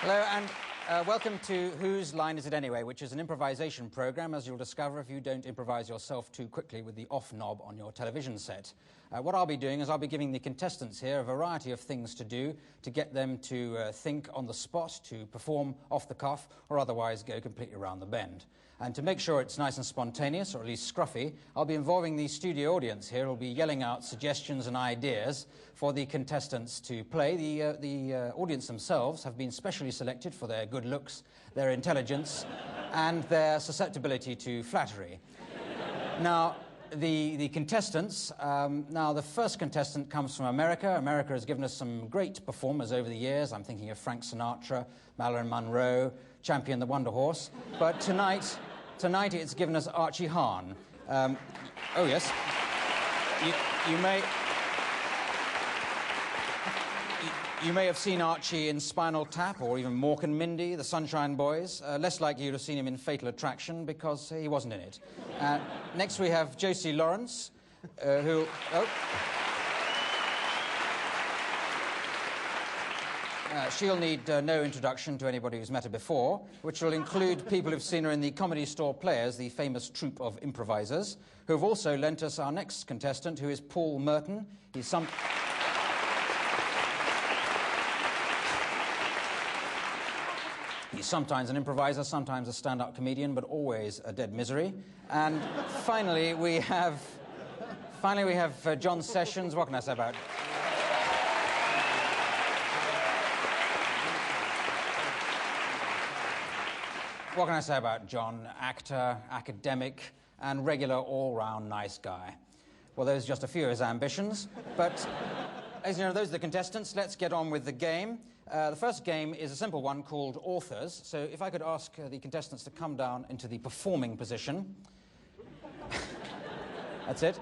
Hello, and welcome to Whose Line Is It Anyway, which is an improvisation programme, as you'll discover if you don't improvise yourself too quickly with the off knob on your television set. What I'll be doing is I'll be giving the contestants here a variety of things to do to get them to think on the spot, to perform off the cuff, or otherwise go completely around the bend. And to make sure it's nice and spontaneous, or at least scruffy, I'll be involving the studio audience here who'll be yelling out suggestions and ideas for the contestants to play. The audience themselves have been specially selected for their good looks, their intelligence, and their susceptibility to flattery. Now, the contestants, now the first contestant comes from America. America has given us some great performers over the years. I'm thinking of Frank Sinatra, Marilyn Monroe, Champion the Wonder Horse. But tonight it's given us Archie Hahn. Oh yes, you may have seen Archie in Spinal Tap, or even Mork and Mindy, the Sunshine Boys. Less likely you'd have seen him in Fatal Attraction, because he wasn't in it. Next we have Josie Lawrence, who... she'll need no introduction to anybody who's met her before, which will include people who've seen her in the Comedy Store Players, the famous troupe of improvisers, who have also lent us our next contestant, who is Paul Merton. He's sometimes an improviser, sometimes a stand-up comedian, but always a dead misery. And finally, we have John Sessions. What can I say about... What can I say about John? Actor, academic, and regular all-round nice guy. Well, those are just a few of his ambitions, but... As you know, those are the contestants. Let's get on with the game. The first game is a simple one called Authors. So if I could ask the contestants to come down into the performing position. That's it.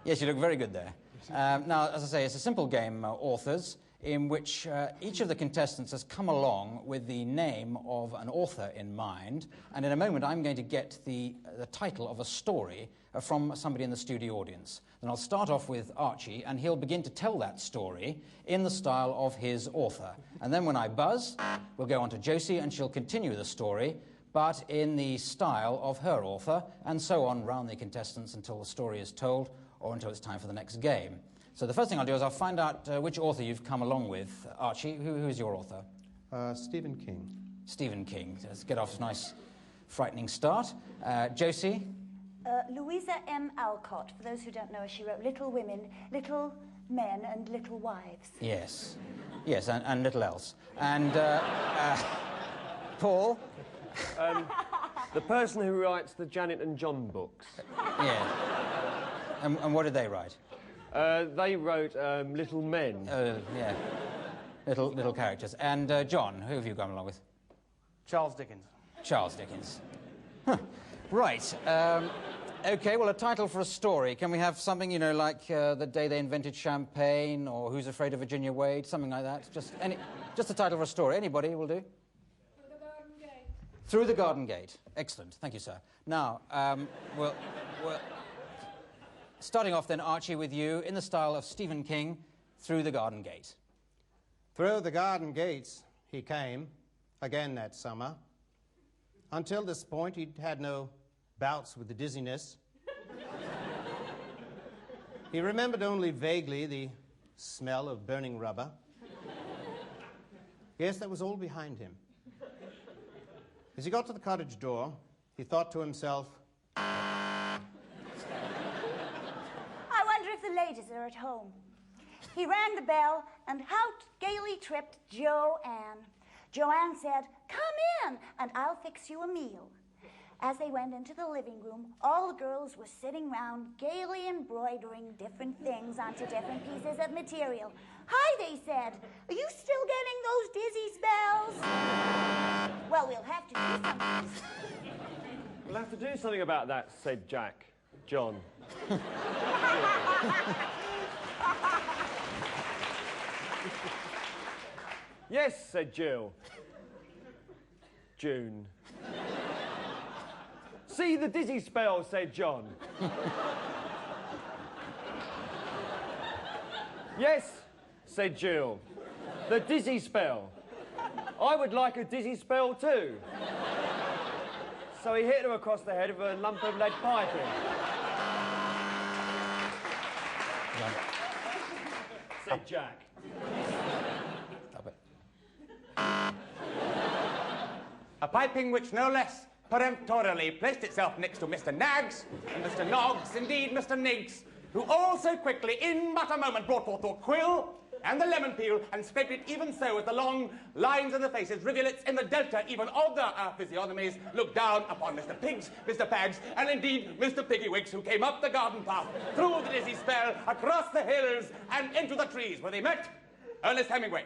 Yes, you look very good there. Now, as I say, it's a simple game, Authors, in which each of the contestants has come along with the name of an author in mind, and in a moment I'm going to get the title of a story from somebody in the studio audience. Then I'll start off with Archie, and he'll begin to tell that story in the style of his author. And then when I buzz, we'll go on to Josie, and she'll continue the story, but in the style of her author, and so on round the contestants until the story is told, or until it's time for the next game. So the first thing I'll do is I'll find out which author you've come along with. Archie, who is your author? Stephen King. Stephen King. Let's get off to a nice, frightening start. Josie? Louisa M. Alcott. For those who don't know her, she wrote Little Women, Little Men, and Little Wives. Yes. Yes, and little else. And Paul? The person who writes the Janet and John books. Yeah. And what did they write? They wrote Little Men. Yeah. Little characters. And John, who have you gone along with? Charles Dickens. Charles Dickens. Huh. Right. OK, well, a title for a story. Can we have something, you know, like The Day They Invented Champagne, or Who's Afraid of Virginia Wade, something like that? Just a title for a story. Anybody will do. Through the Garden Gate. Through the Garden Gate. Excellent. Thank you, sir. Now, well, starting off then, Archie, with you, in the style of Stephen King, Through the Garden Gate. Through the garden gates he came, again that summer. Until this point, he'd had no bouts with the dizziness. He remembered only vaguely the smell of burning rubber. Yes, that was all behind him. As he got to the cottage door, he thought to himself, I wonder if the ladies are at home. He rang the bell, and out gaily tripped Joanne. Joanne said, "Come in, and I'll fix you a meal." As they went into the living room, all the girls were sitting round, gaily embroidering different things onto different pieces of material. "Hi," they said. "Are you still getting those dizzy spells?" "Well, we'll have to do something." We'll have to do something about that, said Jack. John. Yes, said Jill. June. See the dizzy spell, said John. Yes, said Jill. The dizzy spell. I would like a dizzy spell too. So he hit her across the head with a lump of lead piping. Said Jack. Stop it. A piping which no less peremptorily placed itself next to Mr. Naggs and Mr. Noggs, indeed Mr. Niggs, who also quickly, in but a moment, brought forth the quill and the lemon peel and scraped it even so as the long lines of the faces, rivulets in the delta even of their physiognomies, looked down upon Mr. Pigs, Mr. Pags, and indeed Mr. Piggywigs, who came up the garden path, through the dizzy spell, across the hills, and into the trees, where they met Ernest Hemingway.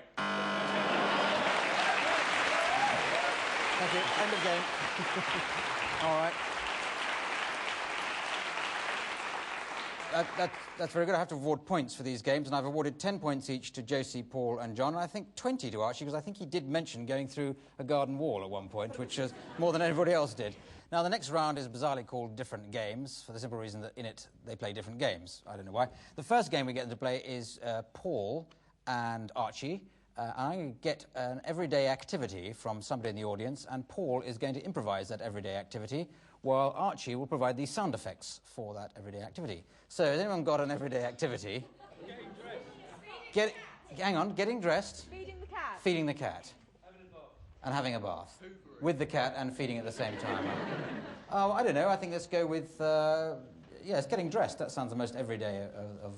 Thank you. End of game. All right. That's very good. I have to award points for these games, and I've awarded 10 points each to Josie, Paul and John, and I think 20 to Archie, because I think he did mention going through a garden wall at one point, which is more than everybody else did. Now, the next round is bizarrely called Different Games, for the simple reason that in it they play different games. I don't know why. The first game we get them to play is Paul and Archie. I'm going to get an everyday activity from somebody in the audience, and Paul is going to improvise that everyday activity, while Archie will provide the sound effects for that everyday activity. So, has anyone got an everyday activity? Getting dressed. Hang on, getting dressed. Feeding the cat. Feeding the cat. Having a bath. And having a bath. With the cat and feeding at the same time. Oh, I don't know. I think let's go with... yes, getting dressed. That sounds the most everyday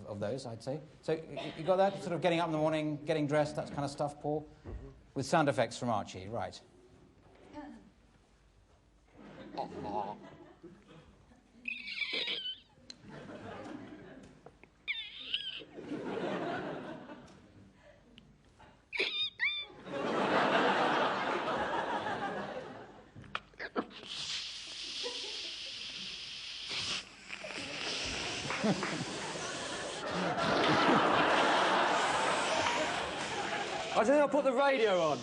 of those, I'd say. So, you got that? Sort of getting up in the morning, getting dressed, that kind of stuff, Paul? Mm-hmm. With sound effects from Archie, right. I think I'll put the radio on.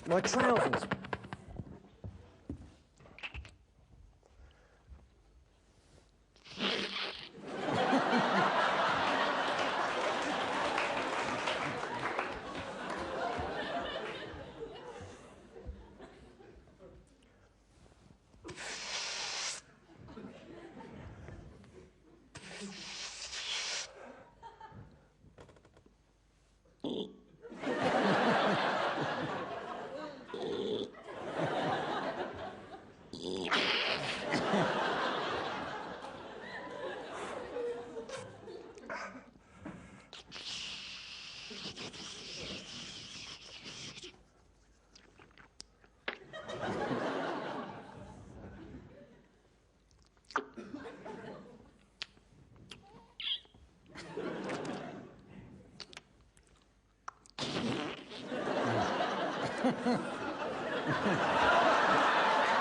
My trousers.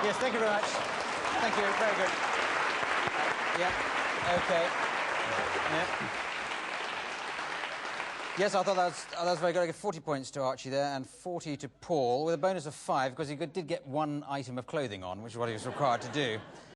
Yes, thank you very much. Thank you, very good. Yeah, okay. Yeah. Yes, I thought that was very good. I gave 40 points to Archie there and 40 to Paul, with a bonus of 5, because he did get one item of clothing on, which is what he was required to do.